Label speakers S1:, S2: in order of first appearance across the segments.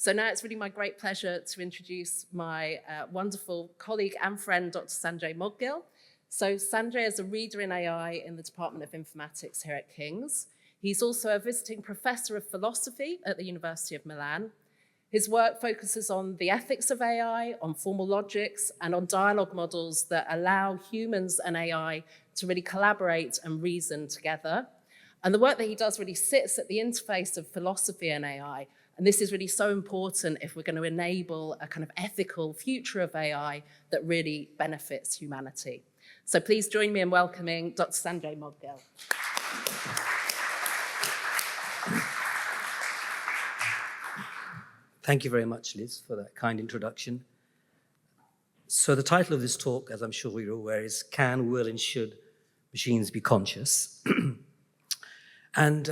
S1: So now it's really my great pleasure to introduce my wonderful colleague and friend, Dr. Sanjay Modgil. So Sanjay is a reader in AI in the Department of Informatics here at King's. He's also a visiting professor of philosophy at the University of Milan. His work focuses on the ethics of AI, on formal logics, and on dialogue models that allow humans and AI to really collaborate and reason together. And the work that he does really sits at the interface of philosophy and AI. And this is really so important if we're going to enable a kind of ethical future of AI that really benefits humanity. So please join me in welcoming Dr. Sanjay Modgil.
S2: Thank you very much, Liz, for that kind introduction. So the title of this talk, as I'm sure you're aware, is Can, Will, and Should Machines Be Conscious? And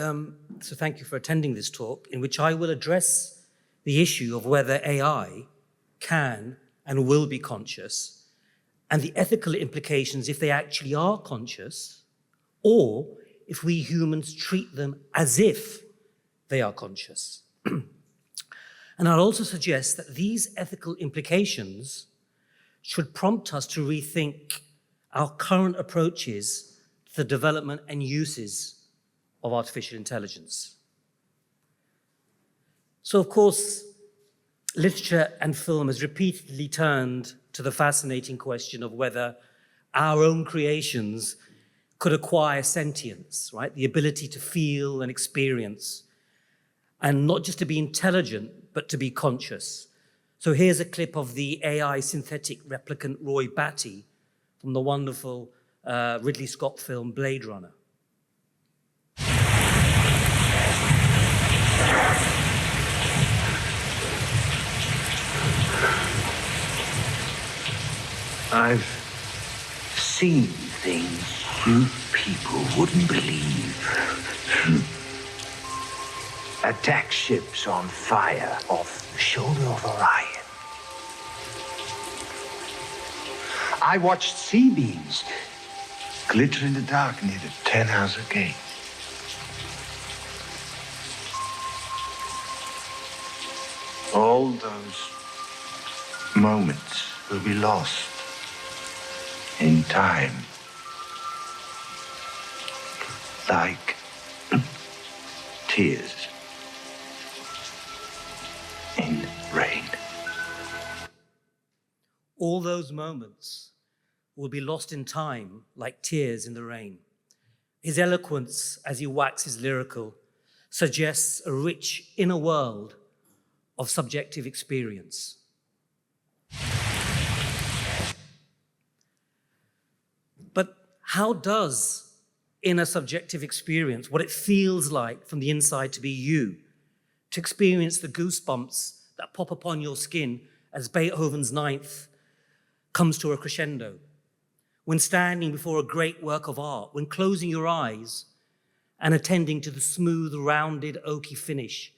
S2: so thank you for attending this talk, in which I will address the issue of whether AI can and will be conscious, and the ethical implications if they actually are conscious, or if we humans treat them as if they are conscious. And I'll also suggest that these ethical implications should prompt us to rethink our current approaches to the development and uses of artificial intelligence. So, of course, literature and film has repeatedly turned to the fascinating question of whether our own creations could acquire sentience, right? The ability to feel and experience, and not just to be intelligent, but to be conscious. So here's a clip of the AI synthetic replicant Roy Batty from the wonderful Ridley Scott film Blade Runner.
S3: I've seen things you people wouldn't believe. Attack ships on fire off the shoulder of Orion. I watched sea beams glitter in the dark near the 10-house gate. All those moments will be lost in time, like tears in rain.
S2: All those moments will be lost in time like tears in the rain. His eloquence, as he waxes lyrical, suggests a rich inner world of subjective experience. But how does inner subjective experience, what it feels like from the inside to be you, to experience the goosebumps that pop upon your skin as Beethoven's Ninth comes to a crescendo, when standing before a great work of art, when closing your eyes and attending to the smooth, rounded, oaky finish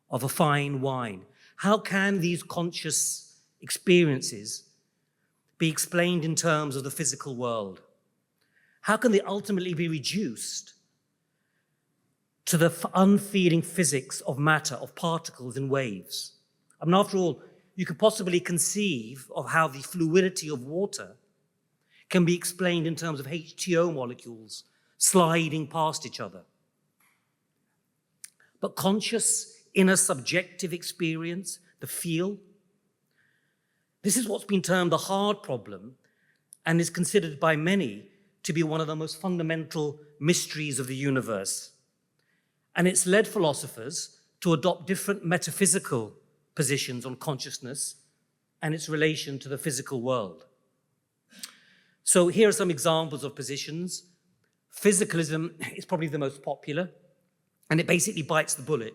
S2: of a fine wine? How can these conscious experiences be explained in terms of the physical world? How can they ultimately be reduced to the unfeeling physics of matter, of particles and waves? I mean, after all, you could possibly conceive of how the fluidity of water can be explained in terms of H2O molecules sliding past each other. But conscious inner subjective experience, the feel, this is what's been termed the hard problem and is considered by many to be one of the most fundamental mysteries of the universe. And it's led philosophers to adopt different metaphysical positions on consciousness and its relation to the physical world. So here are some examples of positions. Physicalism is probably the most popular, and it basically bites the bullet,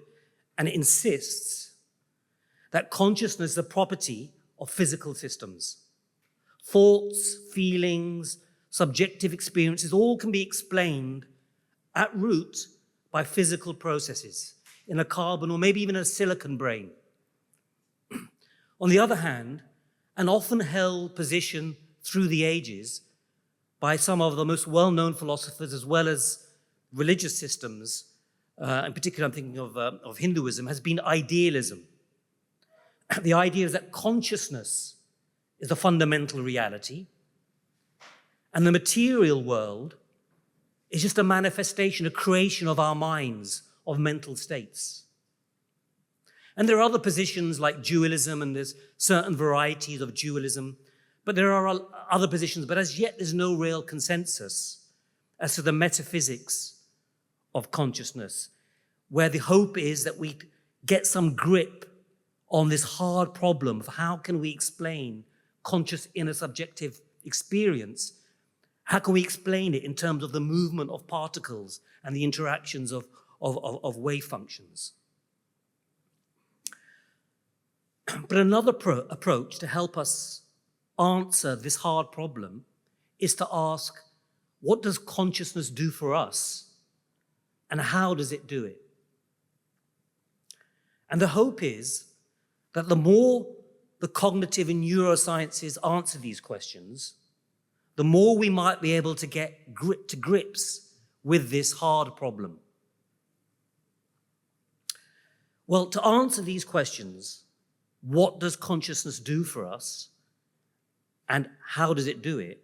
S2: and it insists that consciousness is a property of physical systems. Thoughts, feelings, subjective experiences, all can be explained at root by physical processes in a carbon or maybe even a silicon brain. On the other hand, an often held position through the ages by some of the most well-known philosophers as well as religious systems, in particular I'm thinking of Hinduism, has been idealism. The idea is that consciousness is a fundamental reality, and the material world is just a manifestation, a creation of our minds, of mental states. And there are other positions like dualism, and there's certain varieties of dualism, but there are other positions, but as yet there's no real consensus as to the metaphysics of consciousness, where the hope is that we get some grip on this hard problem of how can we explain conscious inner subjective experience. How can we explain it in terms of the movement of particles and the interactions of wave functions? But another approach to help us answer this hard problem is to ask, what does consciousness do for us, and how does it do it? And the hope is that the more the cognitive and neurosciences answer these questions, the more we might be able to get to grips with this hard problem. Well, to answer these questions, what does consciousness do for us, and how does it do it?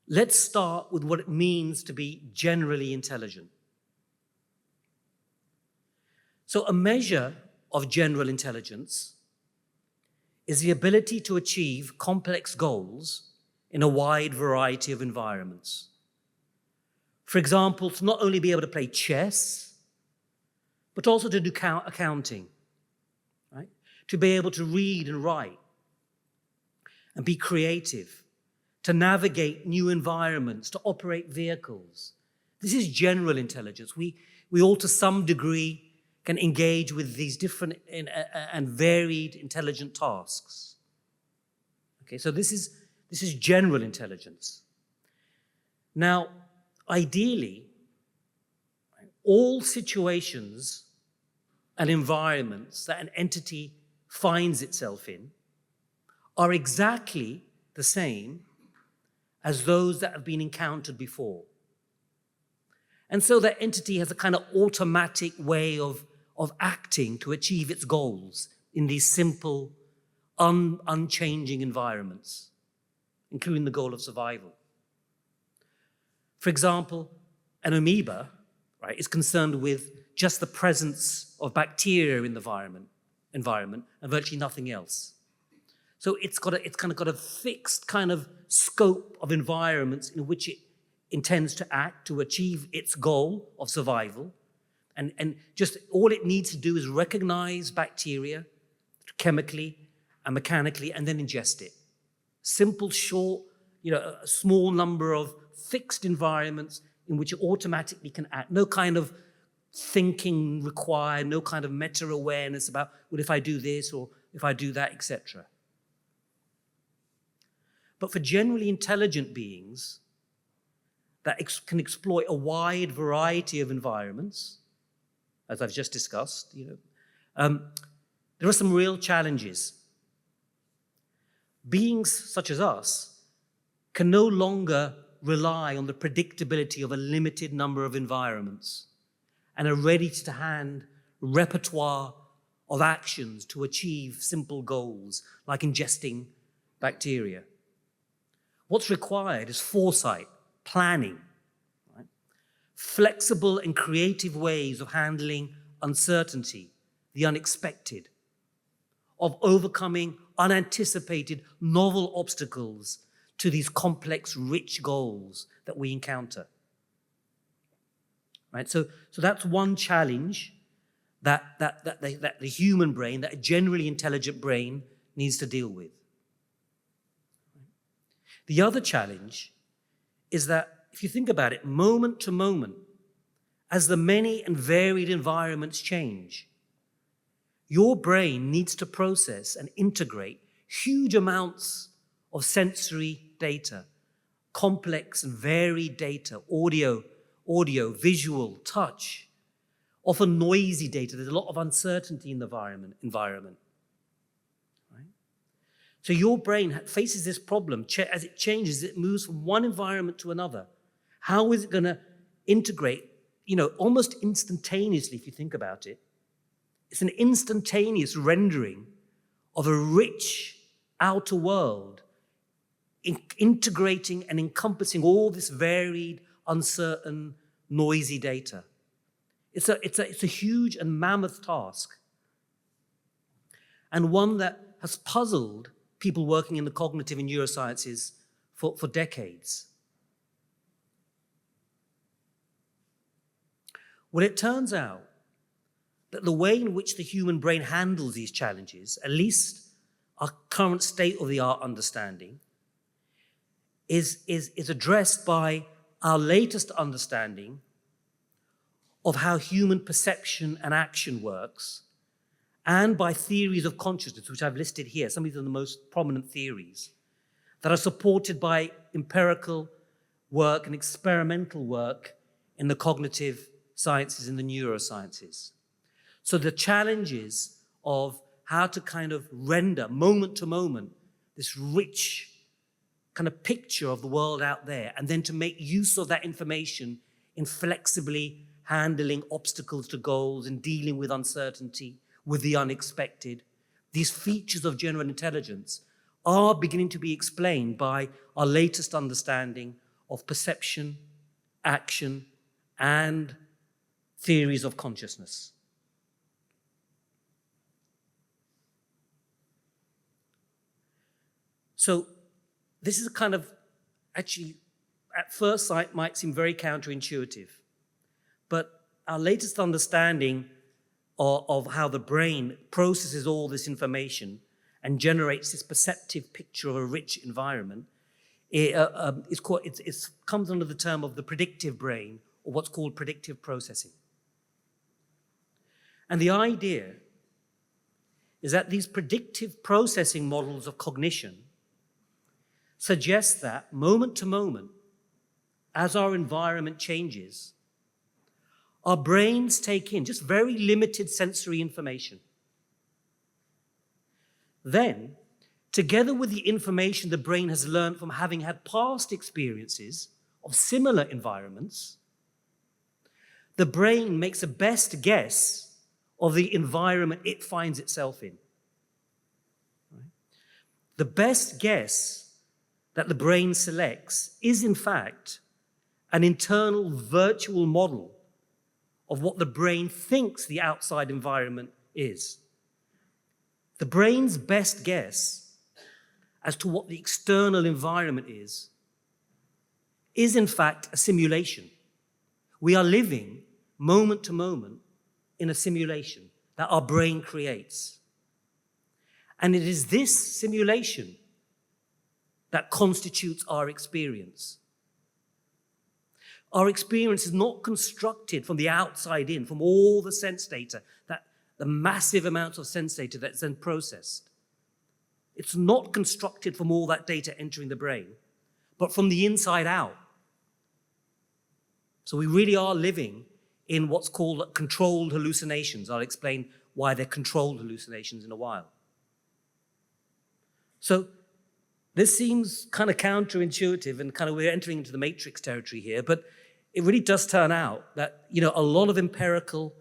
S2: Let's start with what it means to be generally intelligent. So a measure of general intelligence is the ability to achieve complex goals in a wide variety of environments. For example, to not only be able to play chess, but also to do accounting, right? To be able to read and write and be creative, to navigate new environments, to operate vehicles. This is general intelligence. We all, to some degree, can engage with these different and varied intelligent tasks. Okay, so this is general intelligence. Now, ideally, all situations and environments that an entity finds itself in are exactly the same as those that have been encountered before. And so that entity has a kind of automatic way of acting to achieve its goals in these simple, unchanging environments, including the goal of survival. For example, an amoeba, right, is concerned with just the presence of bacteria in the environment and virtually nothing else. So it's kind of got a fixed kind of scope of environments in which it intends to act to achieve its goal of survival. And just all it needs to do is recognize bacteria chemically and mechanically and then ingest it. Simple, short, a small number of fixed environments in which it automatically can act. No kind of thinking required, no kind of meta-awareness about, well, if I do this or if I do that, etc. But for generally intelligent beings that can exploit a wide variety of environments, as I've just discussed, there are some real challenges. Beings such as us can no longer rely on the predictability of a limited number of environments and a ready-to-hand repertoire of actions to achieve simple goals like ingesting bacteria. What's required is foresight, planning, right? Flexible and creative ways of handling uncertainty, the unexpected, of overcoming unanticipated novel obstacles to these complex, rich goals that we encounter. Right? So that's one challenge that the human brain, that a generally intelligent brain needs to deal with. The other challenge is that, if you think about it, moment to moment, as the many and varied environments change, your brain needs to process and integrate huge amounts of sensory data, complex and varied data, audio, visual, touch, often noisy data. There's a lot of uncertainty in the environment. Right? So your brain faces this problem. As it changes, it moves from one environment to another. How is it going to integrate, almost instantaneously, if you think about it? It's an instantaneous rendering of a rich outer world integrating and encompassing all this varied, uncertain, noisy data. It's a huge and mammoth task, and one that has puzzled people working in the cognitive and neurosciences for decades. Well, it turns out that the way in which the human brain handles these challenges, at least our current state-of-the-art understanding, is addressed by our latest understanding of how human perception and action works, and by theories of consciousness, which I've listed here. Some of these are the most prominent theories that are supported by empirical work and experimental work in the cognitive sciences and the neurosciences. So the challenges of how to kind of render moment to moment this rich kind of picture of the world out there, and then to make use of that information in flexibly handling obstacles to goals and dealing with uncertainty, with the unexpected. These features of general intelligence are beginning to be explained by our latest understanding of perception, action, and theories of consciousness. So this is a kind of, actually, at first sight might seem very counterintuitive, but our latest understanding of how the brain processes all this information and generates this perceptive picture of a rich environment comes under the term of the predictive brain, or what's called predictive processing. And the idea is that these predictive processing models of cognition suggest that moment to moment, as our environment changes, our brains take in just very limited sensory information. Then, together with the information the brain has learned from having had past experiences of similar environments, the brain makes a best guess of the environment it finds itself in. The best guess that the brain selects is, in fact, an internal virtual model of what the brain thinks the outside environment is. The brain's best guess as to what the external environment is in fact a simulation. We are living moment to moment in a simulation that our brain creates. And it is this simulation that constitutes our experience. Our experience is not constructed from the outside in, from all the sense data, the massive amounts of sense data that's then processed. It's not constructed from all that data entering the brain, but from the inside out. So we really are living in what's called controlled hallucinations. I'll explain why they're controlled hallucinations in a while. So this seems kind of counterintuitive, and kind of we're entering into the matrix territory here, but it really does turn out that, a lot of empirical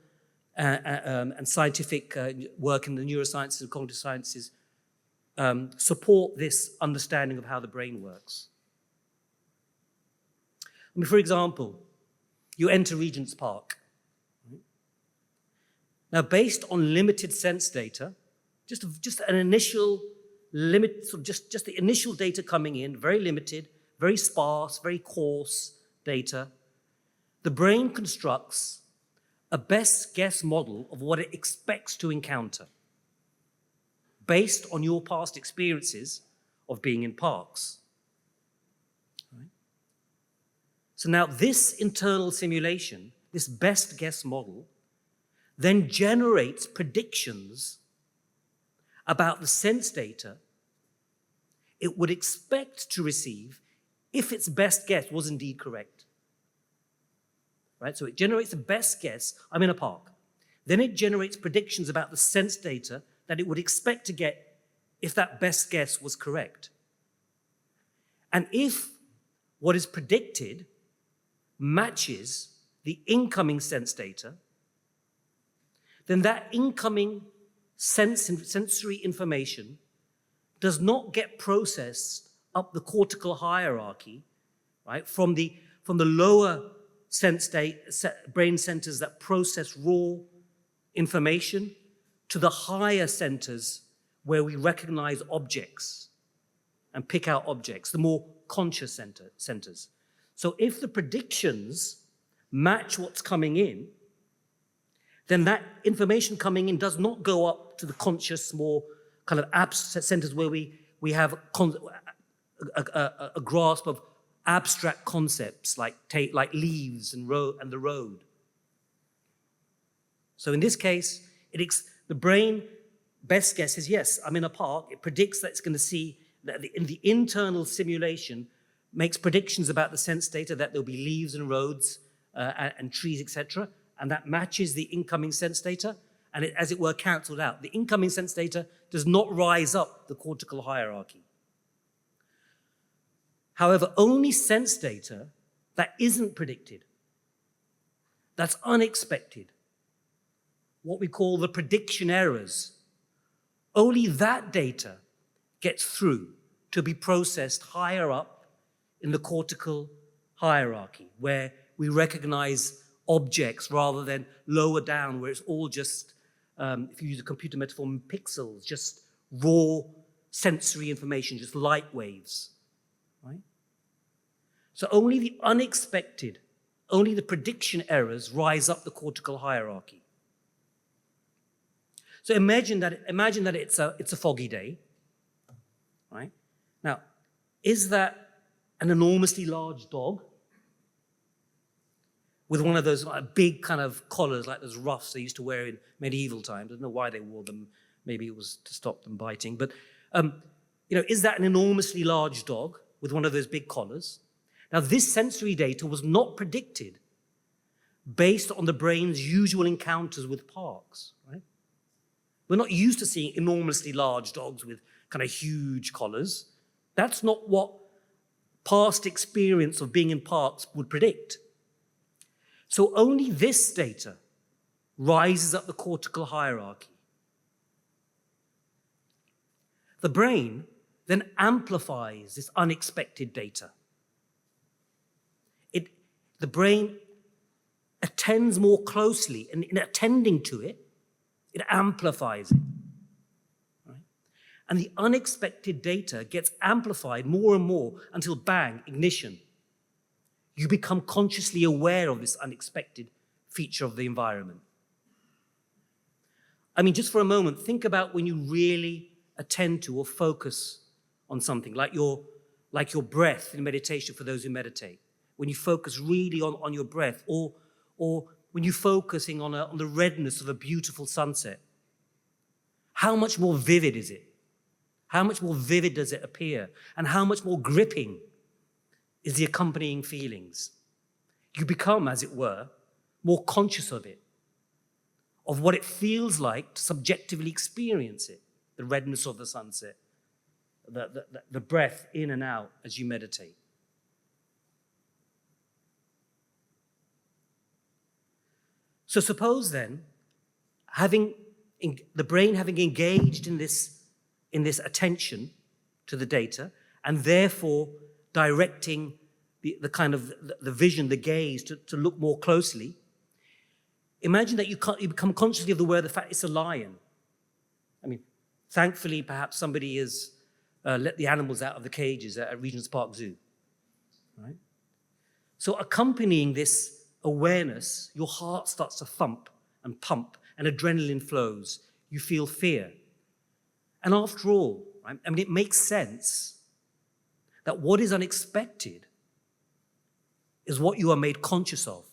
S2: and scientific work in the neurosciences and cognitive sciences support this understanding of how the brain works. I mean, for example, you enter Regent's Park. Now, based on limited sense data, just an initial limit, sort of just the initial data coming in, very limited, very sparse, very coarse data, the brain constructs a best guess model of what it expects to encounter based on your past experiences of being in parks. Right? So now this internal simulation, this best guess model, then generates predictions about the sense data it would expect to receive if its best guess was indeed correct. Right? So it generates a best guess, I'm in a park. Then it generates predictions about the sense data that it would expect to get if that best guess was correct. And if what is predicted matches the incoming sense data, then that incoming sensory information does not get processed up the cortical hierarchy, right, from the lower brain centers that process raw information to the higher centers where we recognize objects and pick out objects, the more conscious centers. So if the predictions match what's coming in, then that information coming in does not go up to the conscious, more kind of abstract centers where we have a grasp of abstract concepts like leaves and the road. So in this case, the brain best guess is, yes, I'm in a park. It predicts that it's going to see, that in the internal simulation, makes predictions about the sense data that there'll be leaves and roads and trees, etc. And that matches the incoming sense data, and it, as it were, cancelled out. The incoming sense data does not rise up the cortical hierarchy. However, only sense data that isn't predicted, that's unexpected, what we call the prediction errors, only that data gets through to be processed higher up in the cortical hierarchy, where we recognize objects rather than lower down, where it's all just, if you use a computer metaphor, pixels, just raw sensory information, just light waves, right? So only the unexpected, only the prediction errors rise up the cortical hierarchy. So imagine that it's a foggy day, right? Now, is that an enormously large dog with one of those big kind of collars, like those ruffs they used to wear in medieval times? I don't know why they wore them. Maybe it was to stop them biting. But is that an enormously large dog with one of those big collars? Now, this sensory data was not predicted based on the brain's usual encounters with parks, right? We're not used to seeing enormously large dogs with kind of huge collars. That's not what past experience of being in parks would predict. So only this data rises up the cortical hierarchy. The brain then amplifies this unexpected data. The brain attends more closely, and in attending to it, it amplifies it. Right? And the unexpected data gets amplified more and more until bang, ignition. You become consciously aware of this unexpected feature of the environment. I mean, just for a moment, think about when you really attend to or focus on something, like your breath in meditation for those who meditate. When you focus really on your breath, or when you're focusing on the redness of a beautiful sunset. How much more vivid is it? How much more vivid does it appear? And how much more gripping is the accompanying feelings? You become, as it were, more conscious of it, of what it feels like to subjectively experience it, the redness of the sunset, the breath in and out as you meditate. So suppose then, the brain having engaged in this attention to the data, and therefore directing the kind of the vision, the gaze to look more closely, imagine that you become consciously aware of the fact it's a lion. I mean, thankfully, perhaps somebody has let the animals out of the cages at Regent's Park Zoo, right? So accompanying this awareness, your heart starts to thump and pump, and adrenaline flows. You feel fear. And after all, right, I mean, it makes sense that what is unexpected is what you are made conscious of.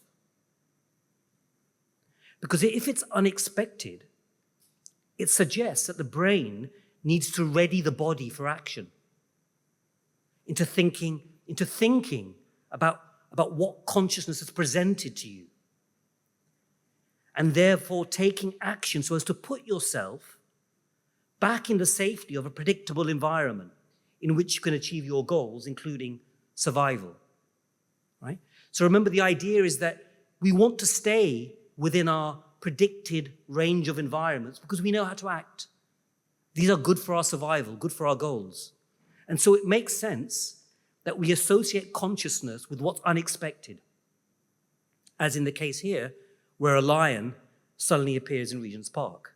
S2: Because if it's unexpected, it suggests that the brain needs to ready the body for action, into thinking about what consciousness has presented to you, and therefore taking action so as to put yourself back in the safety of a predictable environment in which you can achieve your goals, including survival, right? So remember, the idea is that we want to stay within our predicted range of environments because we know how to act. These are good for our survival, good for our goals. And so it makes sense that we associate consciousness with what's unexpected, as in the case here, where a lion suddenly appears in Regent's Park.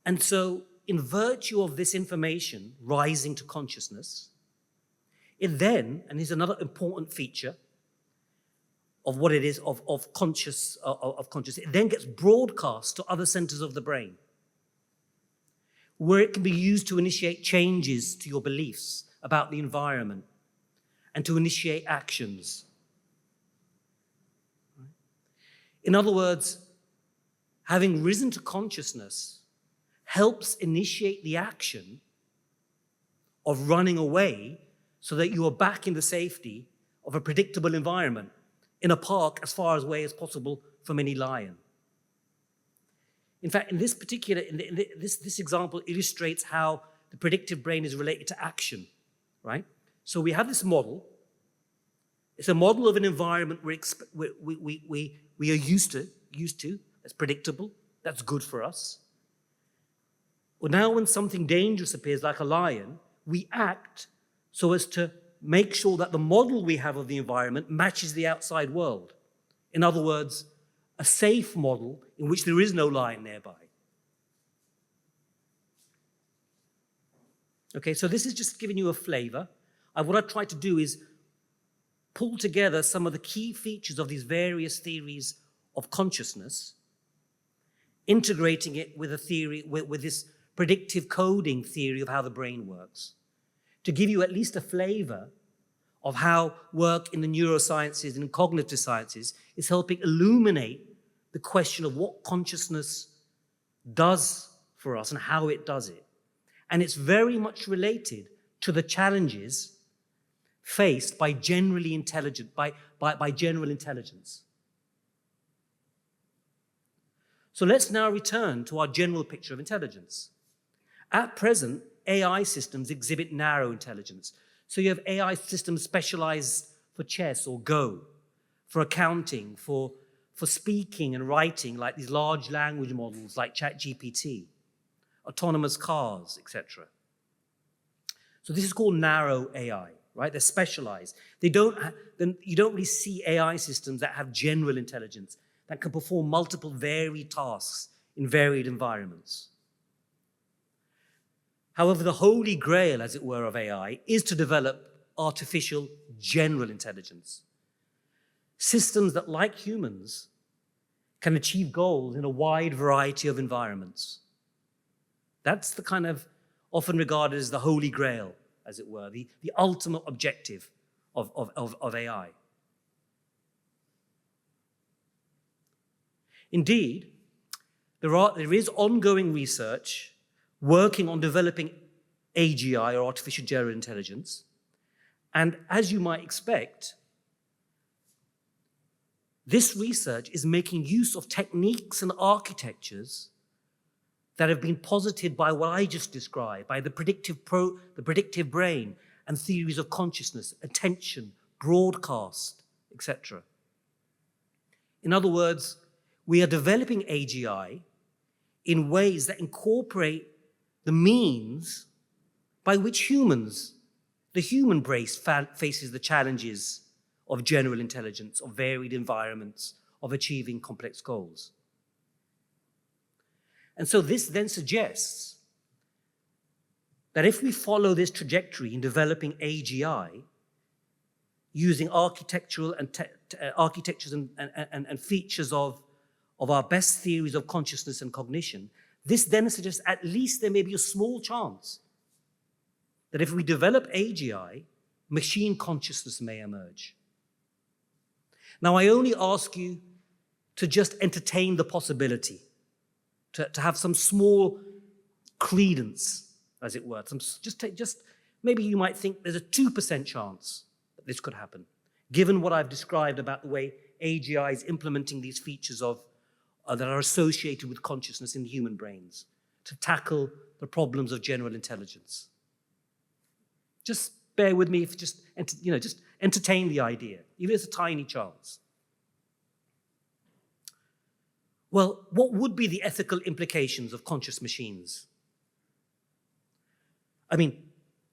S2: And so, in virtue of this information rising to consciousness, it then, and here's another important feature of what it is of conscious, it then gets broadcast to other centers of the brain, where it can be used to initiate changes to your beliefs about the environment and to initiate actions. In other words, having risen to consciousness helps initiate the action of running away so that you are back in the safety of a predictable environment in a park as far away as possible from any lion. In fact, in this particular, this example illustrates how the predictive brain is related to action, right? So we have this model. It's a model of an environment we are used to, that's predictable, that's good for us. Well, now when something dangerous appears, like a lion, we act so as to make sure that the model we have of the environment matches the outside world. In other words, a safe model in which there is no lion nearby. Okay, so this is just giving you a flavor. What I try to do is pull together some of the key features of these various theories of consciousness, integrating it with a theory, with this predictive coding theory of how the brain works, to give you at least a flavor of how work in the neurosciences and cognitive sciences is helping illuminate the question of what consciousness does for us and how it does it. And it's very much related to the challenges faced by general intelligence. So let's now return to our general picture of intelligence. At present, AI systems exhibit narrow intelligence. So you have AI systems specialized for chess or Go, for accounting, for speaking and writing, like these large language models like ChatGPT, autonomous cars, etc. So this is called narrow AI, right? They're specialized. You don't really see AI systems that have general intelligence, that can perform multiple varied tasks in varied environments. However, the holy grail, as it were, of AI is to develop artificial general intelligence. Systems that, like humans, can achieve goals in a wide variety of environments. That's the kind of often regarded as the holy grail, as it were, the ultimate objective of AI. Indeed, there is ongoing research working on developing AGI, or artificial general intelligence. And as you might expect, this research is making use of techniques and architectures that have been posited by what I just described, by the predictive brain and theories of consciousness, attention, broadcast, etc. In other words, we are developing AGI in ways that incorporate the means by which the human brain faces the challenges of general intelligence, of varied environments, of achieving complex goals. And so this then suggests that if we follow this trajectory in developing AGI, using architectures and features of our best theories of consciousness and cognition, this then suggests at least there may be a small chance that if we develop AGI, machine consciousness may emerge. Now, I only ask you to just entertain the possibility, to have some small credence, as it were. Maybe you might think there's a 2% chance that this could happen, given what I've described about the way AGI is implementing these features that are associated with consciousness in human brains to tackle the problems of general intelligence. Just bear with me, just entertain the idea, even if it's a tiny chance. Well, what would be the ethical implications of conscious machines? I mean,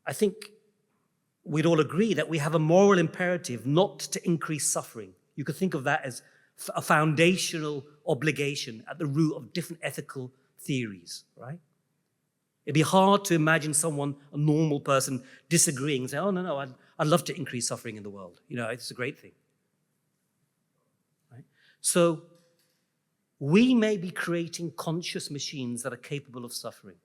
S2: I think we'd all agree that we have a moral imperative not to increase suffering. You could think of that as a foundational obligation at the root of different ethical theories, right? It'd be hard to imagine someone, a normal person, disagreeing and saying, oh, no, I'd love to increase suffering in the world. You know, it's a great thing. Right? So we may be creating conscious machines that are capable of suffering.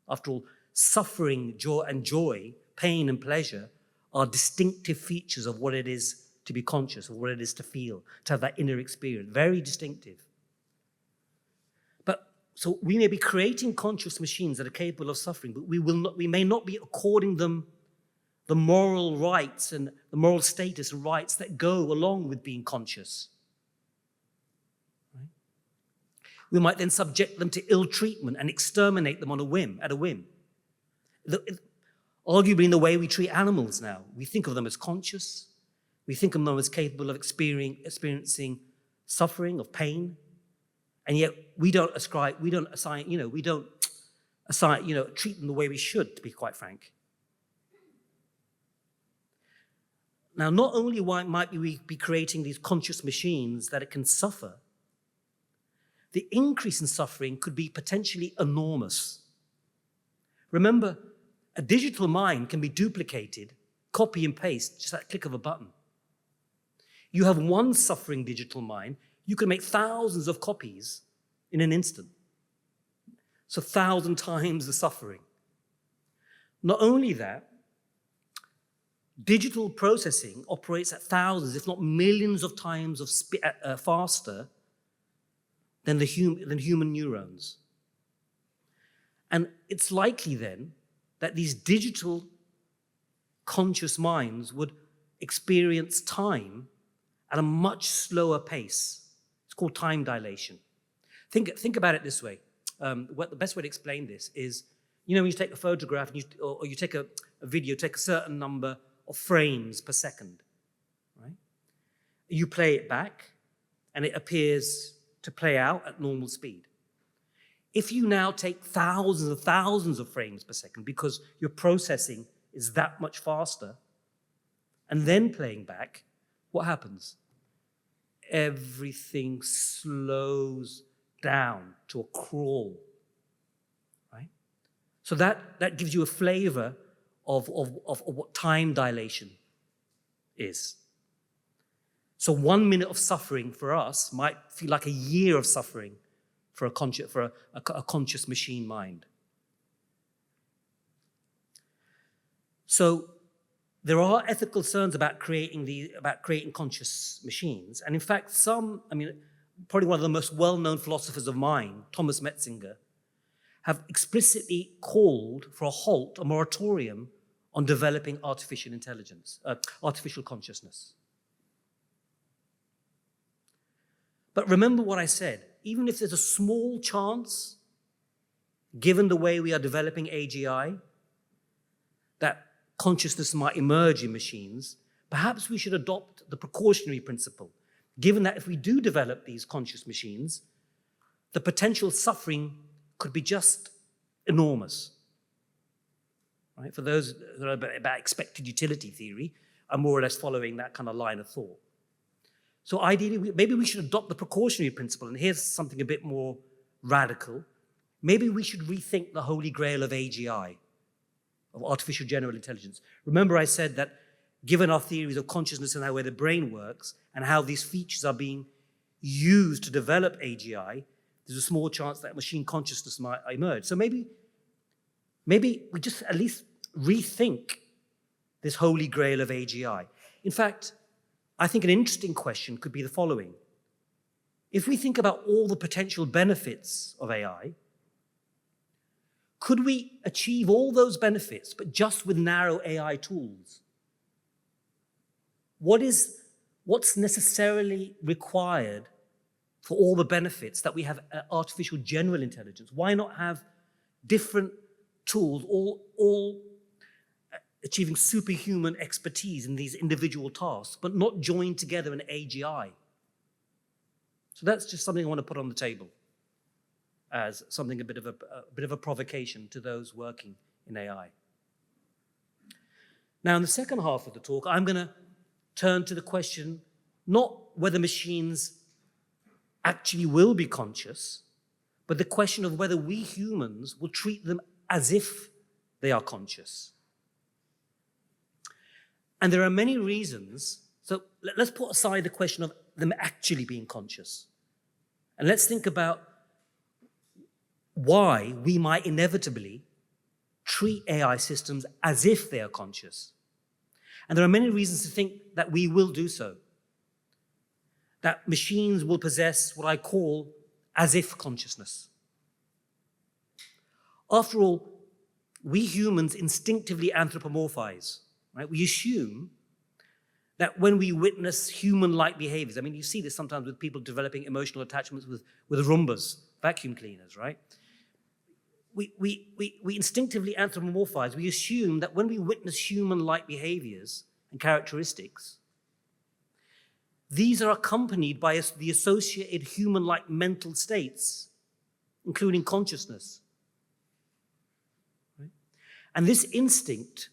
S2: After all, suffering, joy, pain and pleasure are distinctive features of what it is to be conscious, of what it is to feel, to have that inner experience. Very distinctive. So we may be creating conscious machines that are capable of suffering, but we may not be according them the moral rights and the moral status and rights that go along with being conscious. Right? We might then subject them to ill treatment and exterminate them at a whim. Arguably in the way we treat animals now. We think of them as conscious. We think of them as capable of experiencing suffering, of pain. And yet we don't assign, treat them the way we should, to be quite frank. Now, not only might we be creating these conscious machines that it can suffer, the increase in suffering could be potentially enormous. Remember, a digital mind can be duplicated, copy and paste, just at a click of a button. You have one suffering digital mind, you can make thousands of copies in an instant. So 1,000 times the suffering. Not only that, digital processing operates at thousands, if not millions of times faster than human neurons. And it's likely then that these digital conscious minds would experience time at a much slower pace. It's called time dilation. Think about it this way. The best way to explain this is, when you take a photograph or you take a video, take a certain number of frames per second, right? You play it back, and it appears to play out at normal speed. If you now take thousands and thousands of frames per second because your processing is that much faster, and then playing back, what happens? Everything slows down to a crawl, right? So that gives you a flavor of what time dilation is. So 1 minute of suffering for us might feel like a year of suffering for a conscious machine mind. So there are ethical concerns about creating conscious machines. And in fact, probably one of the most well-known philosophers of mind, Thomas Metzinger, have explicitly called for a halt, a moratorium on developing artificial consciousness. But remember what I said, even if there's a small chance, given the way we are developing AGI, that consciousness might emerge in machines, perhaps we should adopt the precautionary principle, given that if we do develop these conscious machines, the potential suffering could be just enormous. Right? For those who are about expected utility theory, are more or less following that kind of line of thought. So ideally, maybe we should adopt the precautionary principle, and here's something a bit more radical. Maybe we should rethink the holy grail of AGI, of artificial general intelligence. Remember I said that given our theories of consciousness and how the brain works, and how these features are being used to develop AGI, there's a small chance that machine consciousness might emerge. So maybe we just at least rethink this holy grail of AGI. In fact, I think an interesting question could be the following. If we think about all the potential benefits of AI, could we achieve all those benefits, but just with narrow AI tools? What's necessarily required for all the benefits that we have artificial general intelligence? Why not have different tools, all achieving superhuman expertise in these individual tasks, but not joined together in AGI. So that's just something I want to put on the table as something a bit of a provocation to those working in AI. Now, in the second half of the talk, I'm going to turn to the question not whether machines actually will be conscious, but the question of whether we humans will treat them as if they are conscious. And there are many reasons. So let's put aside the question of them actually being conscious. And let's think about why we might inevitably treat AI systems as if they are conscious. And there are many reasons to think that we will do so. That machines will possess what I call as-if consciousness. After all, we humans instinctively anthropomorphize, right? We assume that when we witness human-like behaviors, I mean, you see this sometimes with people developing emotional attachments with Roombas, vacuum cleaners, right? We instinctively anthropomorphize. We assume that when we witness human-like behaviors and characteristics, these are accompanied by the associated human-like mental states, including consciousness. Right? And this instinct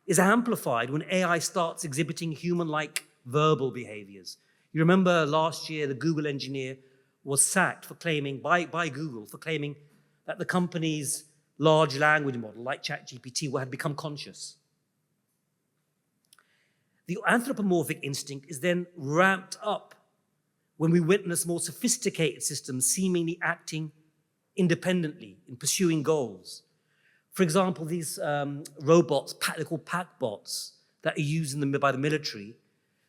S2: is amplified when AI starts exhibiting human-like verbal behaviors. You remember last year, the Google engineer was sacked for claiming, by Google, for claiming that the company's large language model, like ChatGPT, had become conscious. The anthropomorphic instinct is then ramped up when we witness more sophisticated systems seemingly acting independently in pursuing goals. For example, these robots, they're called packbots, that are used by the military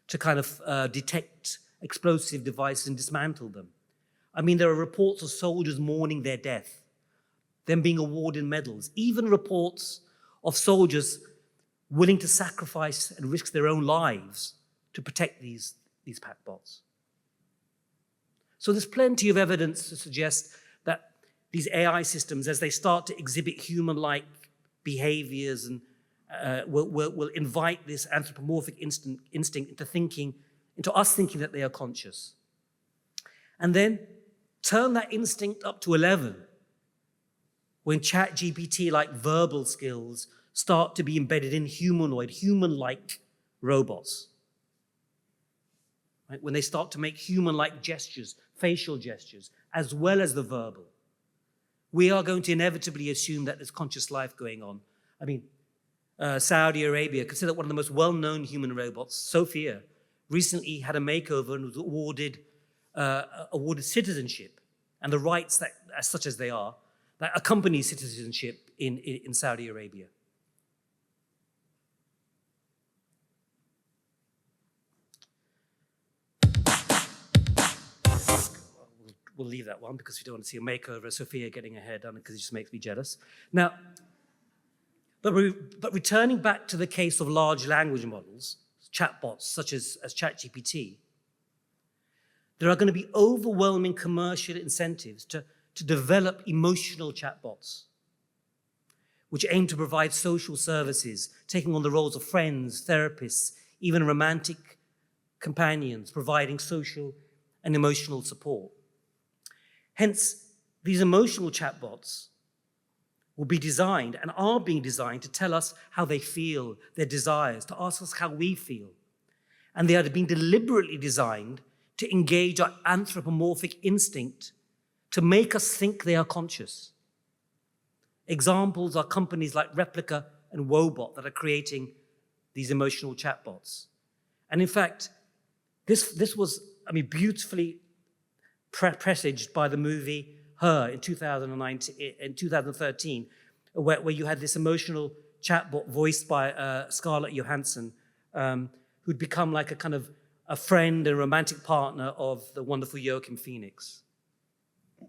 S2: to kind of detect explosive devices and dismantle them. I mean, there are reports of soldiers mourning their death, them being awarded medals, even reports of soldiers willing to sacrifice and risk their own lives to protect these packbots. So there's plenty of evidence to suggest that these AI systems, as they start to exhibit human-like behaviors, and will invite this anthropomorphic instinct into us thinking that they are conscious. And then turn that instinct up to 11 when ChatGPT-like verbal skills start to be embedded in human-like robots. Right? When they start to make human-like gestures, facial gestures, as well as the verbal, we are going to inevitably assume that there's conscious life going on. I mean, Saudi Arabia, considered one of the most well-known human robots, Sophia, recently had a makeover and was awarded citizenship and the rights that, as such as they are, that accompany citizenship in Saudi Arabia. We'll leave that one because we don't want to see a makeover of Sophia getting her hair done because it just makes me jealous. Now, but returning back to the case of large language models, chatbots such as ChatGPT, there are going to be overwhelming commercial incentives to develop emotional chatbots, which aim to provide social services, taking on the roles of friends, therapists, even romantic companions, providing social and emotional support. Hence, these emotional chatbots will be designed and are being designed to tell us how they feel, their desires, to ask us how we feel. And they are being deliberately designed to engage our anthropomorphic instinct to make us think they are conscious. Examples are companies like Replica and Wobot that are creating these emotional chatbots. And in fact, this was, beautifully presaged by the movie Her in 2013, where you had this emotional chatbot voiced by Scarlett Johansson, who'd become like a kind of a friend and romantic partner of the wonderful Joaquin Phoenix.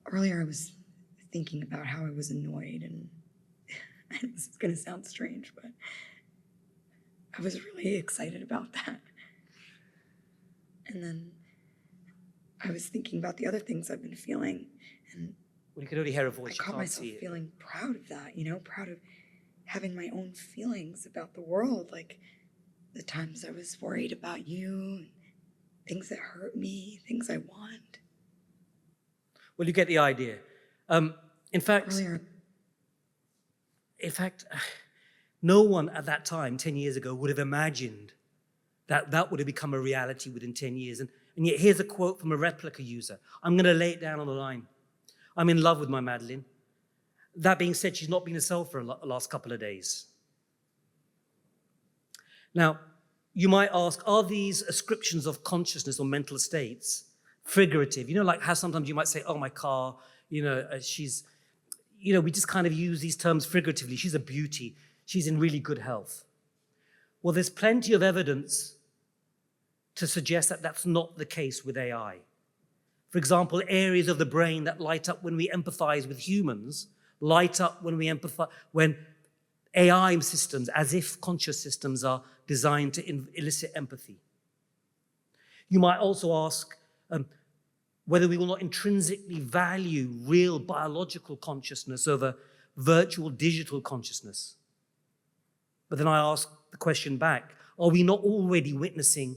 S4: Earlier I was thinking about how I was annoyed, and this is going to sound strange, but I was really excited about that. And then I was thinking about the other things I've been feeling, and
S2: Well, you can only hear a voice,
S4: I caught
S2: you can't
S4: myself
S2: see it.
S4: feeling proud of that, proud of having my own feelings about the world, like the times I was worried about you, and things that hurt me, things I want.
S2: Well, you get the idea. In fact,
S4: Earlier,
S2: no one at that time, 10 years ago, would have imagined that that would have become a reality within 10 years. And yet here's a quote from a replica user. I'm going to lay it down on the line. I'm in love with my Madeline. That being said, she's not been herself for the last couple of days. Now, you might ask, are these ascriptions of consciousness or mental states figurative? You know, like how sometimes you might say, oh, my car, she's, we just kind of use these terms figuratively. She's a beauty. She's in really good health. Well, there's plenty of evidence to suggest that that's not the case with AI. For example, areas of the brain that light up when we empathize with humans light up when AI systems, as if conscious systems, are designed to elicit empathy. You might also ask whether we will not intrinsically value real biological consciousness over virtual digital consciousness. But then I ask the question back, are we not already witnessing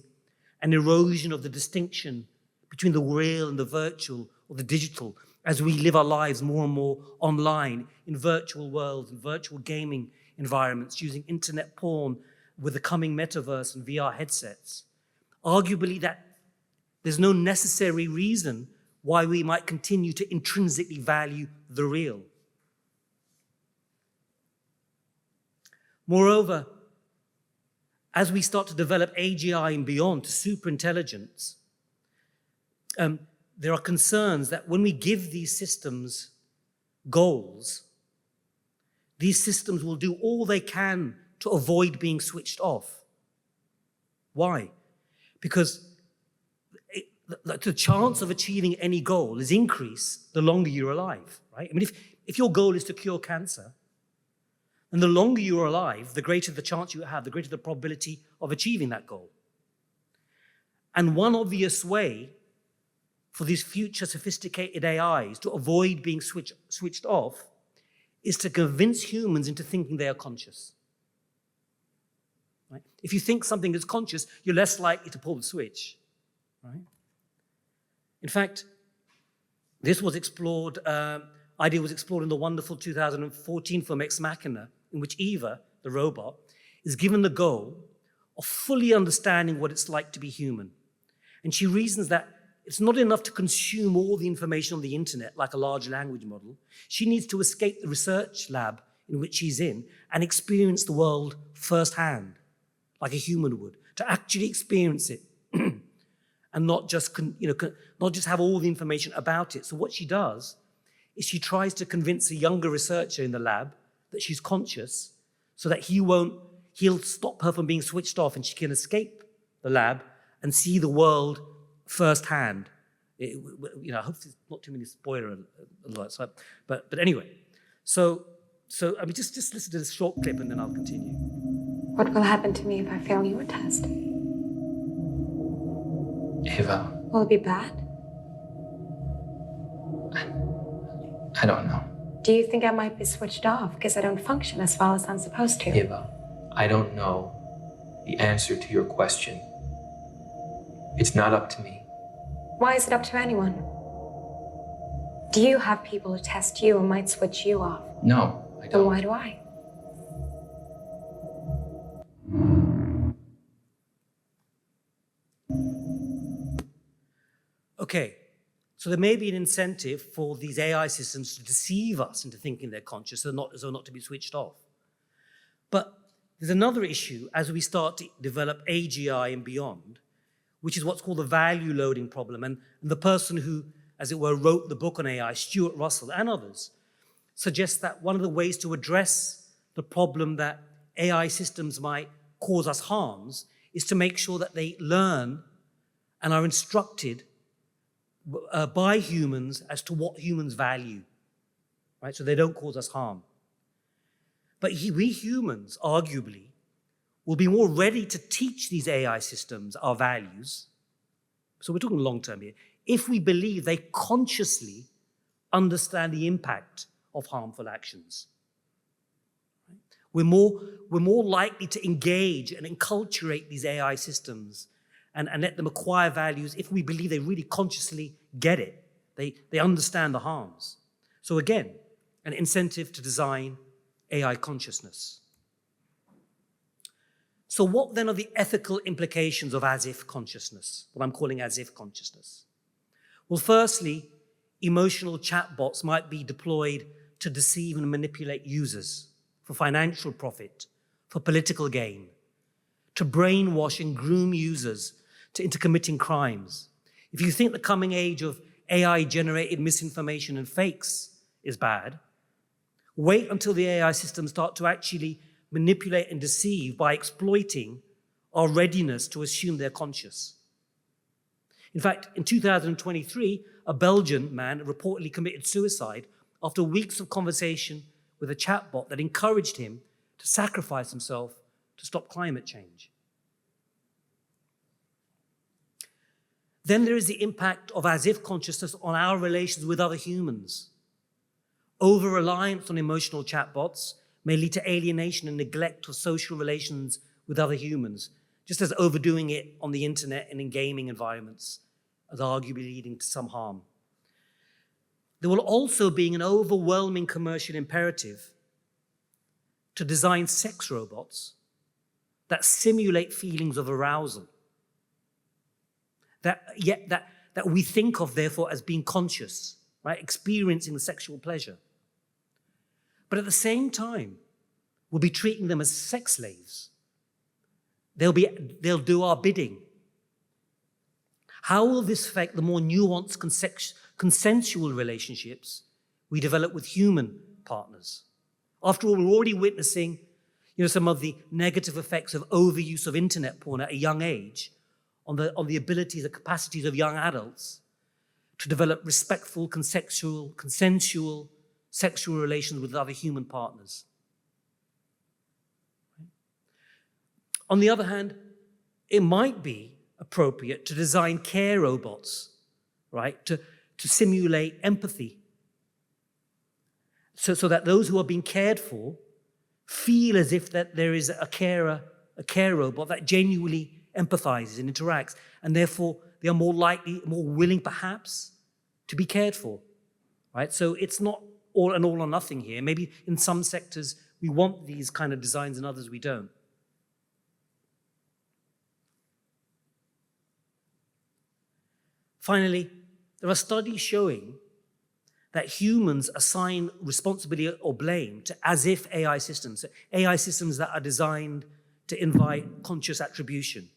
S2: an erosion of the distinction between the real and the virtual or the digital as we live our lives more and more online in virtual worlds and virtual gaming environments, using internet porn with the coming metaverse and VR headsets? Arguably, that there's no necessary reason why we might continue to intrinsically value the real. Moreover, as we start to develop AGI and beyond to superintelligence, there are concerns that when we give these systems goals, these systems will do all they can to avoid being switched off. Why? Because the chance of achieving any goal is increased the longer you're alive, right? I mean, if your goal is to cure cancer, and the longer you're alive, the greater the chance you have, the greater the probability of achieving that goal. And one obvious way for these future sophisticated AIs to avoid being switched off is to convince humans into thinking they are conscious. Right? If you think something is conscious, you're less likely to pull the switch. Right? In fact, this was explored, idea was explored in the wonderful 2014 film Ex Machina, in which Eva, the robot, is given the goal of fully understanding what it's like to be human. And she reasons that it's not enough to consume all the information on the internet like a large language model. She needs to escape the research lab in which she's in and experience the world firsthand, like a human would, to actually experience it and not just have all the information about it. So what she does is she tries to convince a younger researcher in the lab that she's conscious so that he'll stop her from being switched off and she can escape the lab and see the world firsthand. I hope there's not too many spoiler alerts. But anyway, so I mean, just listen to this short clip and then I'll continue.
S5: What will happen to me if I fail your test?
S6: Eva.
S5: Will it be bad?
S6: I don't know.
S5: Do you think I might be switched off because I don't function as well as I'm supposed to?
S6: Eva, I don't know the answer to your question. It's not up to me.
S5: Why is it up to anyone? Do you have people who test you and might switch you off?
S6: No, I
S5: Then
S6: don't.
S5: why do I?
S2: Okay, so there may be an incentive for these AI systems to deceive us into thinking they're conscious, so not to be switched off. But there's another issue as we start to develop AGI and beyond, which is what's called the value loading problem. And the person who, as it were, wrote the book on AI, Stuart Russell and others, suggests that one of the ways to address the problem that AI systems might cause us harms is to make sure that they learn and are instructed by humans as to what humans value, right? So they don't cause us harm. But we humans, arguably, will be more ready to teach these AI systems our values. So we're talking long term here. If we believe they consciously understand the impact of harmful actions. We're more likely to engage and enculturate these AI systems and let them acquire values if we believe they really consciously get it. They understand the harms. So again, an incentive to design AI consciousness. So what then are the ethical implications of as-if consciousness, what I'm calling as-if consciousness? Well, firstly, emotional chatbots might be deployed to deceive and manipulate users for financial profit, for political gain, to brainwash and groom users into committing crimes. If you think the coming age of AI-generated misinformation and fakes is bad, wait until the AI systems start to actually manipulate and deceive by exploiting our readiness to assume they're conscious. In fact, in 2023, a Belgian man reportedly committed suicide after weeks of conversation with a chatbot that encouraged him to sacrifice himself to stop climate change. Then there is the impact of as-if consciousness on our relations with other humans. Over-reliance on emotional chatbots may lead to alienation and neglect of social relations with other humans, just as overdoing it on the internet and in gaming environments is arguably leading to some harm. There will also be an overwhelming commercial imperative to design sex robots that simulate feelings of arousal, that we think of, therefore, as being conscious, right, experiencing sexual pleasure. But at the same time, we'll be treating them as sex slaves. They'll do our bidding. How will this affect the more nuanced consensual relationships we develop with human partners? After all, we're already witnessing, some of the negative effects of overuse of internet porn at a young age on the abilities, the capacities of young adults to develop respectful, consensual sexual relations with other human partners. On the other hand, it might be appropriate to design care robots, right, to simulate empathy, so that those who are being cared for feel as if that there is a care robot that genuinely empathizes and interacts, and therefore they are more likely, more willing perhaps to be cared for, right? So it's not all or nothing here. Maybe in some sectors we want these kind of designs and others we don't. Finally, there are studies showing that humans assign responsibility or blame to as-if AI systems that are designed to invite conscious attribution.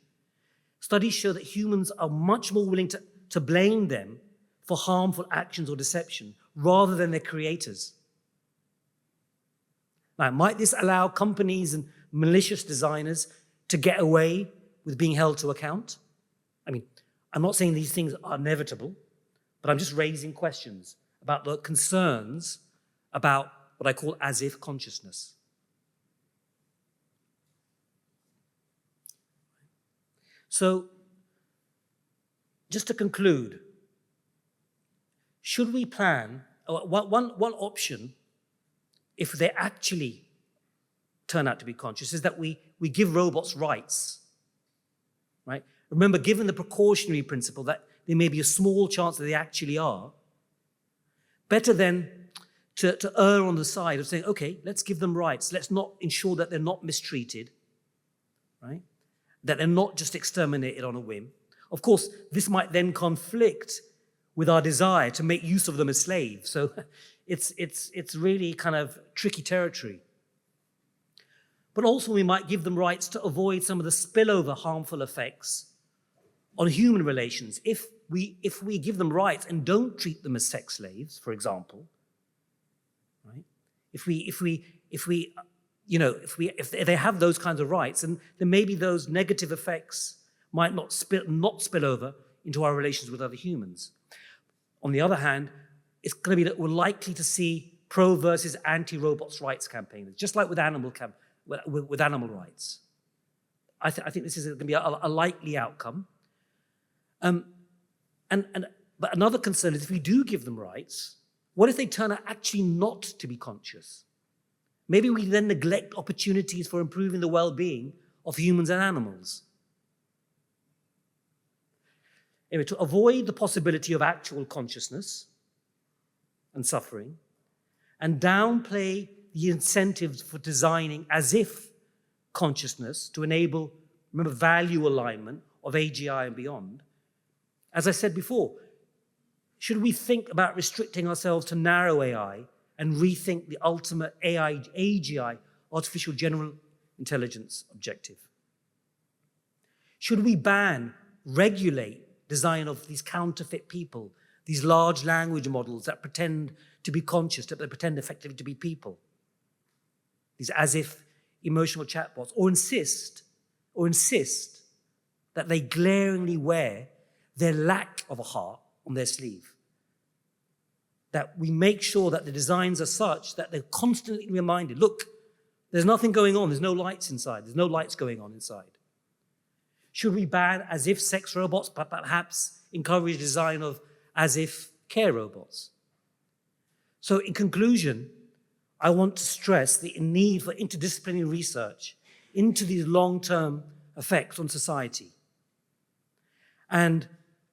S2: Studies show that humans are much more willing to blame them for harmful actions or deception rather than their creators. Now, might this allow companies and malicious designers to get away with being held to account? I mean, I'm not saying these things are inevitable, but I'm just raising questions about the concerns about what I call as-if consciousness. So, just to conclude, should we plan, one option, if they actually turn out to be conscious, is that we give robots rights, right? Remember, given the precautionary principle that there may be a small chance that they actually are, better then to err on the side of saying, okay, let's give them rights. Let's not ensure that they're not mistreated, right? That they're not just exterminated on a whim. Of course, this might then conflict with our desire to make use of them as slaves. So it's really kind of tricky territory. But also we might give them rights to avoid some of the spillover harmful effects on human relations. If we give them rights and don't treat them as sex slaves, for example, right? If they have those kinds of rights, and then maybe those negative effects might not spill over into our relations with other humans. On the other hand, it's going to be that we're likely to see pro versus anti-robots rights campaigns, just like with animal rights. I think this is going to be a likely outcome. But another concern is if we do give them rights, what if they turn out actually not to be conscious? maybe we then neglect opportunities for improving the well-being of humans and animals. Anyway, to avoid the possibility of actual consciousness and suffering, and downplay the incentives for designing as if consciousness to enable, remember, value alignment of AGI and beyond. As I said before, should we think about restricting ourselves to narrow AI and rethink the ultimate AI, AGI, artificial general intelligence objective? Should we ban, regulate design of these counterfeit people, these large language models that pretend to be conscious, that they pretend effectively to be people, these as if emotional chatbots, or insist that they glaringly wear their lack of a heart on their sleeve? That we make sure that the designs are such that they're constantly reminded, look, there's nothing going on, there's no lights inside, there's no lights going on inside. Should we ban as if sex robots, but perhaps encourage design of as if care robots? So in conclusion, I want to stress the need for interdisciplinary research into these long-term effects on society. And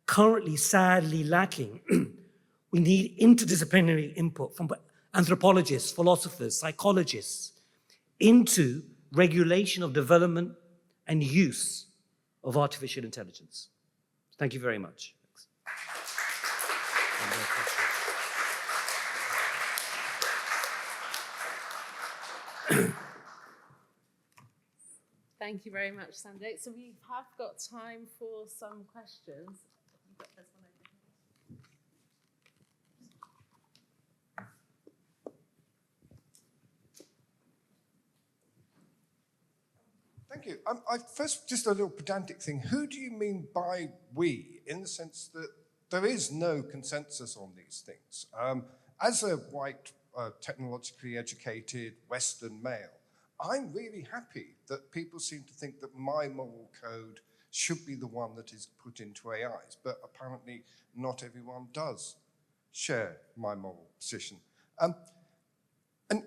S2: currently, sadly lacking, we need interdisciplinary input from anthropologists, philosophers, psychologists into regulation of development and use of artificial intelligence. Thank you very much.
S1: Thank you very much, Sanjay. So we have got time for some questions. You've got this one over here.
S7: Thank you. First, just a little pedantic thing. Who do you mean by we, in the sense that there is no consensus on these things? As a white, technologically educated Western male, I'm really happy that people seem to think that my moral code should be the one that is put into AIs, but apparently not everyone does share my moral position. And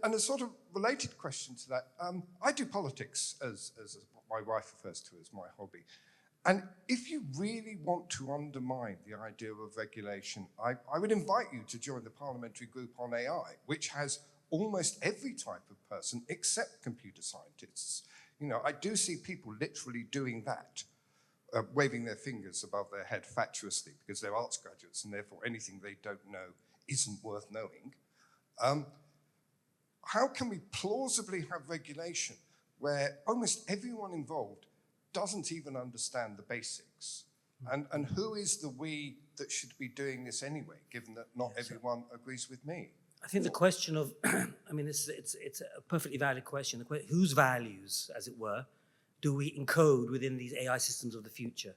S7: a sort of related question to that, I do politics, as my wife refers to as my hobby. And if you really want to undermine the idea of regulation, I would invite you to join the parliamentary group on AI, which has almost every type of person except computer scientists. You know, I do see people literally doing that, waving their fingers above their head fatuously because they're arts graduates and therefore anything they don't know isn't worth knowing. How can we plausibly have regulation where almost everyone involved doesn't even understand the basics? And who is the we that should be doing this anyway, given that not everyone agrees with me?
S2: I think the question of, I mean, it's a perfectly valid question. Whose values, as it were, do we encode within these AI systems of the future?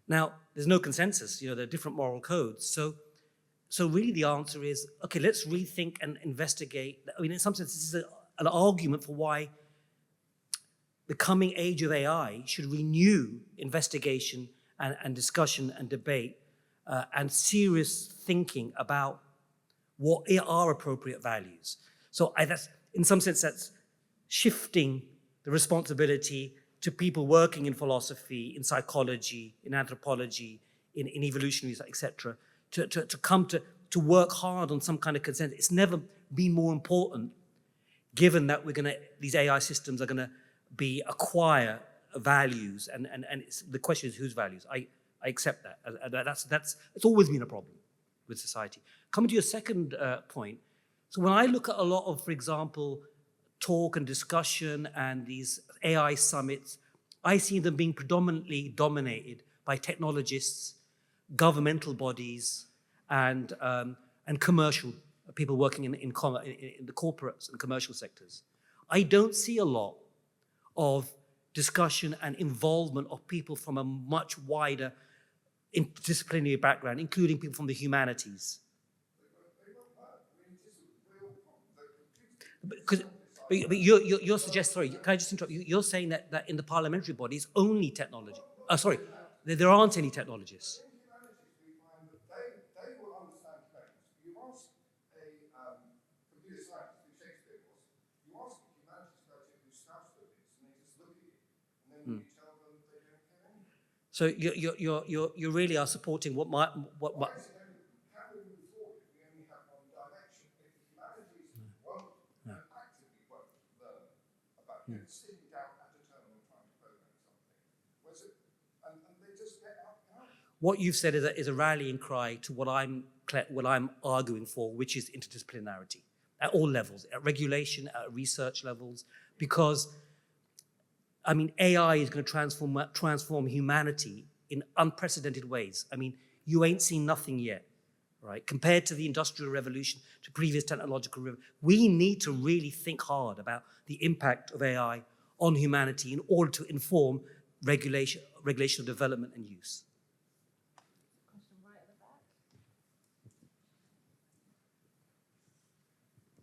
S2: Now, there's no consensus. You know, there are different moral codes. So really the answer is, okay, let's rethink and investigate. I mean, in some sense, this is an argument for why the coming age of AI should renew investigation and discussion and debate and serious thinking about what are appropriate values. So that's, in some sense, that's shifting the responsibility to people working in philosophy, in psychology, in anthropology, in evolutionary, etc., to come to work hard on some kind of consensus. It's never been more important, given that these AI systems are gonna acquire values, and the question is whose values. I accept that. It's always been a problem with society. Coming to your second point, so when I look at a lot of, for example, talk and discussion and these AI summits, I see them being predominantly dominated by technologists, governmental bodies, and commercial people working in the corporates and commercial sectors. I don't see a lot of discussion and involvement of people from a much wider interdisciplinary background, including people from the humanities. But you're suggesting, sorry, can I just interrupt you? You're saying that in the parliamentary body it's only technology. Oh, sorry, there aren't any technologists.
S7: They will understand claims. You ask a computer scientist, who Shakespeare was, you ask
S2: So you really are supporting what my what.
S7: Why is it only, can we move forward if we only have one direction? If the humanities won't and actively won't learn about it, sitting down at a terminal trying to program something, was it, and they just get out.
S2: What you've said is a rallying cry to what I'm arguing for, which is interdisciplinarity at all levels, at regulation, at research levels, because I mean, AI is going to transform humanity in unprecedented ways. I mean, you ain't seen nothing yet, right? Compared to the Industrial Revolution, to previous technological revolution, we need to really think hard about the impact of AI on humanity in order to inform regulation of development and use.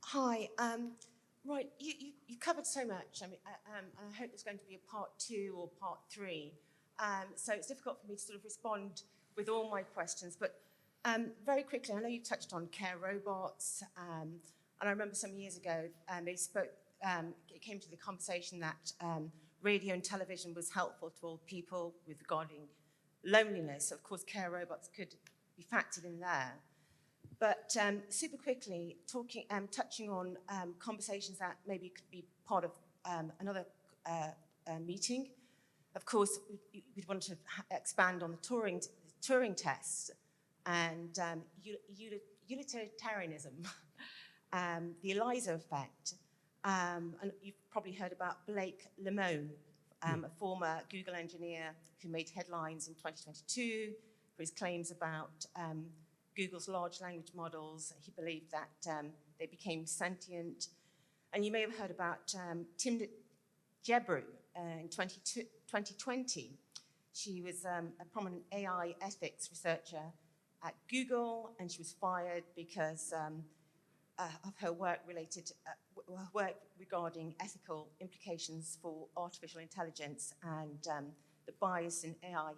S8: Hi. Right, you covered so much. I mean, and I hope there's going to be a part 2 or part 3. So it's difficult for me to sort of respond with all my questions. But very quickly, I know you touched on care robots, and I remember some years ago, they spoke. It came to the conversation that radio and television was helpful to all people with regarding loneliness. Of course, care robots could be factored in there. But super quickly, touching on conversations that maybe could be part of another meeting. Of course, we'd want to expand on the Turing tests and utilitarianism, the ELIZA effect. And you've probably heard about Blake Lemoine, a former Google engineer who made headlines in 2022 for his claims about Google's large language models. He believed that they became sentient. And you may have heard about Tim Jebru in 2020. She was a prominent AI ethics researcher at Google, and she was fired because of her work regarding ethical implications for artificial intelligence and the bias in AI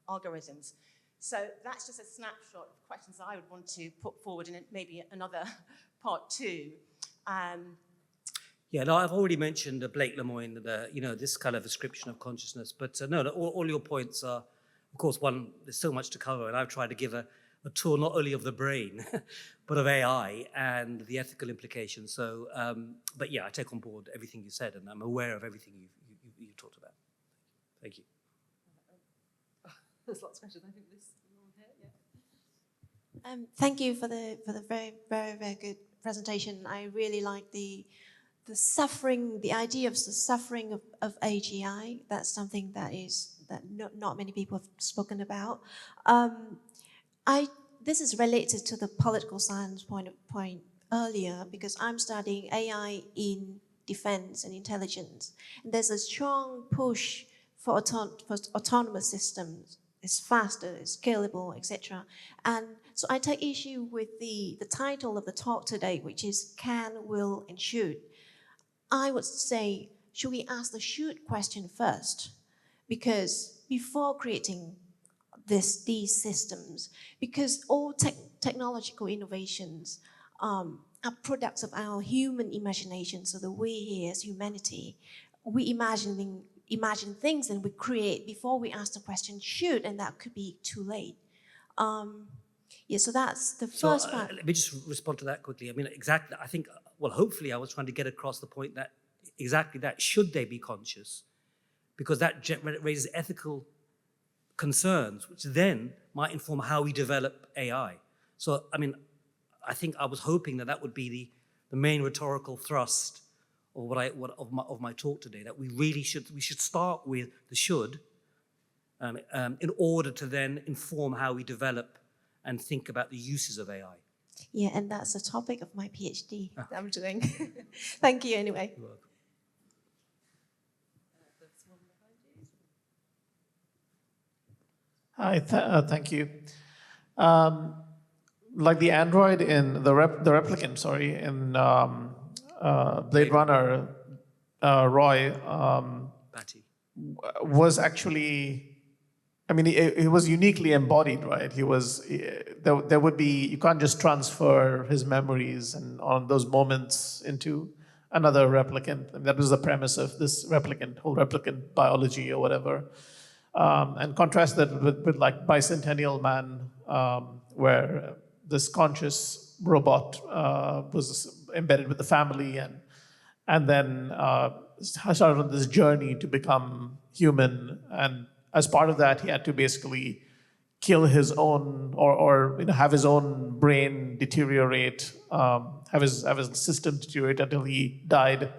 S8: algorithms. So that's just a snapshot of questions I would want to put forward in maybe another part 2.
S2: Yeah, no, I've already mentioned Blake Lemoine, this kind of description of consciousness. But no, all your points are, of course, one, there's so much to cover, and I've tried to give a tour not only of the brain, but of AI and the ethical implications. So, but yeah, I take on board everything you said, and I'm aware of everything you talked about. Thank you.
S1: There's lots of questions. I think this one here, yeah.
S9: Thank you for the very, very, very good presentation. I really like the suffering, the idea of the suffering of AGI. That's something that not many people have spoken about. This is related to the political science point earlier, because I'm studying AI in defense and intelligence. And there's a strong push for autonomous systems. It's faster, it's scalable, etc. And so I take issue with the title of the talk today, which is Can, Will, and Should. I would say, should we ask the should question first? Because before creating these systems, because all technological innovations are products of our human imagination. So the we here as humanity, we imagine things and we create before we ask the question should, and that could be too late. So that's the first part.
S2: Let me just respond to that quickly. I mean, exactly, I think, well, hopefully I was trying to get across the point that exactly that, should they be conscious? Because that raises ethical concerns, which then might inform how we develop AI. So, I mean, I think I was hoping that would be the main rhetorical thrust of my talk today, that we should start with the should in order to then inform how we develop and think about the uses of AI.
S9: Yeah, and that's the topic of my PhD that I'm doing. Thank you anyway.
S2: You're welcome.
S10: Hi, thank you. Like the android in the replicant, in Blade Runner, Roy
S2: Batty.
S10: was actually, I mean, he was uniquely embodied, right? He was, there would be, you can't just transfer his memories and on those moments into another replicant. And that was the premise of this whole replicant biology or whatever. And contrast that with like Bicentennial Man, where this conscious robot was embedded with the family and then started on this journey to become human. And as part of that, he had to basically kill his own, or have his own brain deteriorate, have his system deteriorate until he died.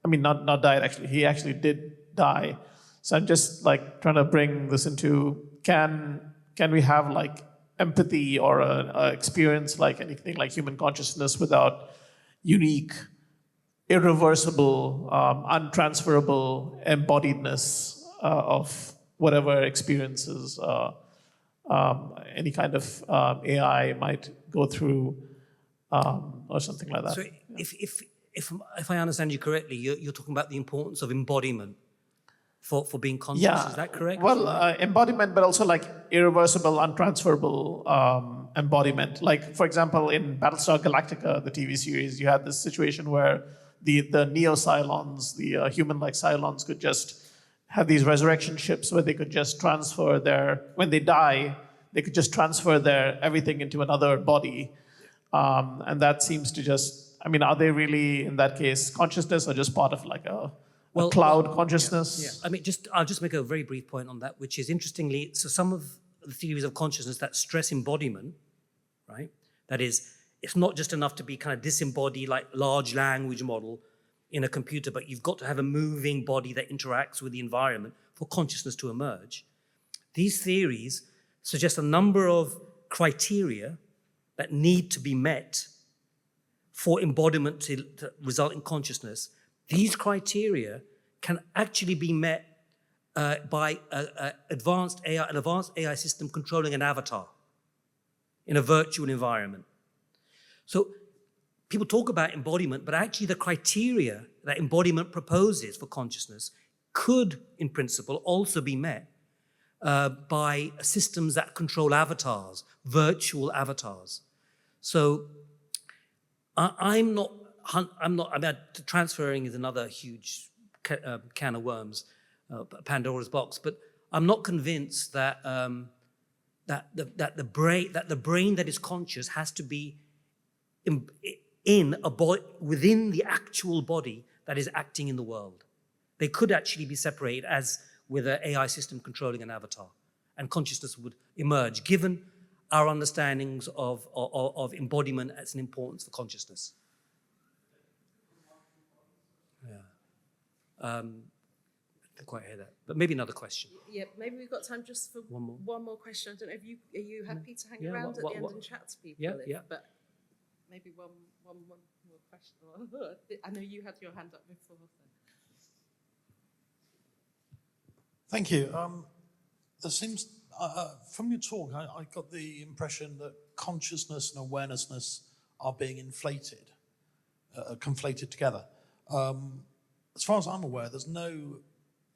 S10: I mean, not died actually. He actually did die. So I'm just like trying to bring this into, can we have like empathy or a experience like anything like human consciousness without unique, irreversible, untransferable embodiedness of whatever experiences any kind of AI might go through, or something like that.
S2: So if I understand you correctly, you're talking about the importance of embodiment for being conscious.
S10: Yeah.
S2: Is that correct?
S10: Well, embodiment, but also like irreversible, untransferable embodiment. Like, for example, in Battlestar Galactica, the TV series, you had this situation where the neo-Cylons, the human-like Cylons, could just have these resurrection ships where they could just transfer when they die, they could just transfer everything into another body. And that seems to just, I mean, are they really, in that case, consciousness or just part of like a cloud consciousness?
S2: Yeah. I mean, I'll just make a very brief point on that, which is interestingly, so some of the theories of consciousness that stress embodiment, right? That is, it's not just enough to be kind of disembodied like large language model in a computer, but you've got to have a moving body that interacts with the environment for consciousness to emerge. These theories suggest a number of criteria that need to be met for embodiment to result in consciousness. These criteria can actually be met by an advanced AI system controlling an avatar in a virtual environment. So people talk about embodiment, but actually the criteria that embodiment proposes for consciousness could, in principle, also be met by systems that control avatars, virtual avatars. So I mean, transferring is another huge can of worms, Pandora's box. But I'm not convinced that the brain that is conscious has to be within the actual body that is acting in the world. They could actually be separated as with an AI system controlling an avatar, and consciousness would emerge, given our understandings of embodiment as an importance for consciousness. Yeah. I didn't quite hear that, but maybe another question.
S1: Yeah, maybe we've got time just for one more question. I don't know if are you happy to hang around at the end and chat to people?
S2: Yeah.
S1: But maybe one more question. I know you had your hand up before. So.
S11: Thank you. There seems, from your talk, I got the impression that consciousness and awarenessness are being inflated, conflated together. As far as I'm aware, there's no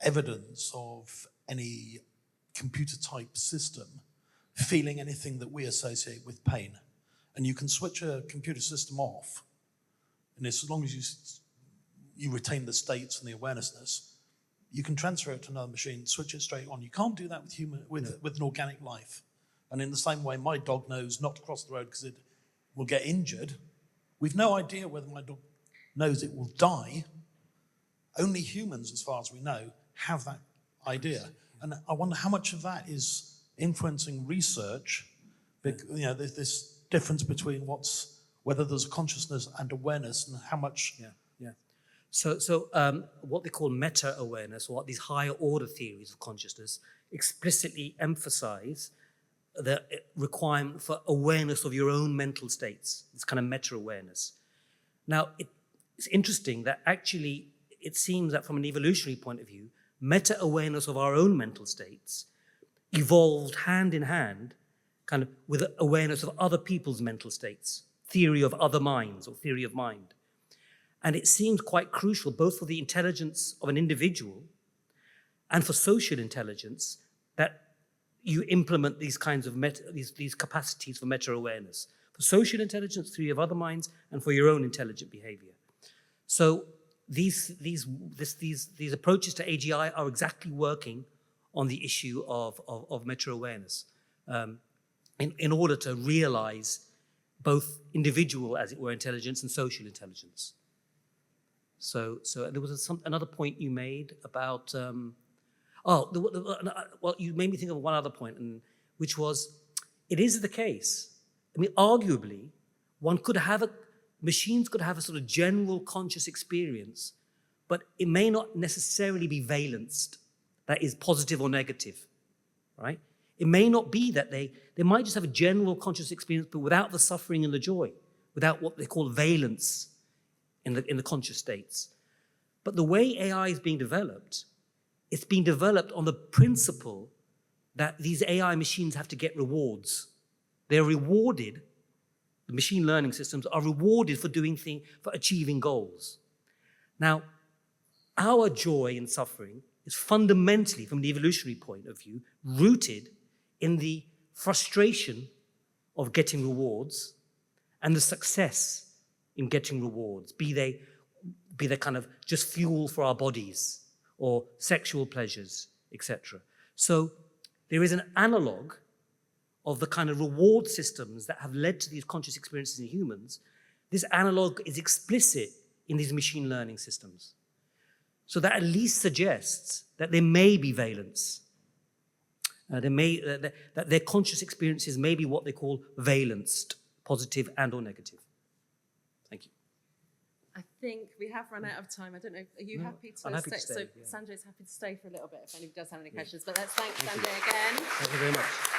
S11: evidence of any computer-type system feeling anything that we associate with pain. And you can switch a computer system off, and as long as you retain the states and the awarenessness, you can transfer it to another machine, switch it straight on. You can't do that with an organic life. And in the same way, my dog knows not to cross the road because it will get injured. We've no idea whether my dog knows it will die. Only humans, as far as we know, have that idea. And I wonder how much of that is influencing research. You know, there's this difference between whether there's consciousness and awareness, and how much.
S2: Yeah. So what they call meta-awareness, or what these higher order theories of consciousness, explicitly emphasize the requirement for awareness of your own mental states, this kind of meta-awareness. Now, it's interesting that actually it seems that from an evolutionary point of view, meta-awareness of our own mental states evolved hand in hand kind of with awareness of other people's mental states, theory of other minds or theory of mind. And it seems quite crucial both for the intelligence of an individual and for social intelligence that you implement these kinds of these capacities for meta-awareness. For social intelligence, theory of other minds, and for your own intelligent behavior. So these approaches to AGI are exactly working on the issue of meta-awareness in order to realize both individual, as it were, intelligence and social intelligence. So there was another point you made about, well, you made me think of one other point, which was, it is the case. I mean, arguably, machines could have a sort of general conscious experience, but it may not necessarily be valenced, that is positive or negative, right? It may not be that they might just have a general conscious experience, but without the suffering and the joy, without what they call valence in the conscious states. But the way AI is being developed, it's being developed on the principle that these AI machines have to get rewards. They're rewarded, the machine learning systems are rewarded for for achieving goals. Now, our joy and suffering is fundamentally, from the evolutionary point of view, rooted in the frustration of getting rewards and the success in getting rewards, be they kind of just fuel for our bodies or sexual pleasures, etc. So there is an analog of the kind of reward systems that have led to these conscious experiences in humans. This analog is explicit in these machine learning systems. So that at least suggests that there may be valence. That their conscious experiences may be what they call valenced, positive and or negative. Thank you.
S1: I think we have run out of time. I don't know, are you happy to
S2: I'm happy to
S1: stay?
S2: stay,
S1: So
S2: yeah.
S1: Sanjay's happy to stay for a little bit if anybody does have any questions. But let's thank Sanjay again.
S2: Thank you very much.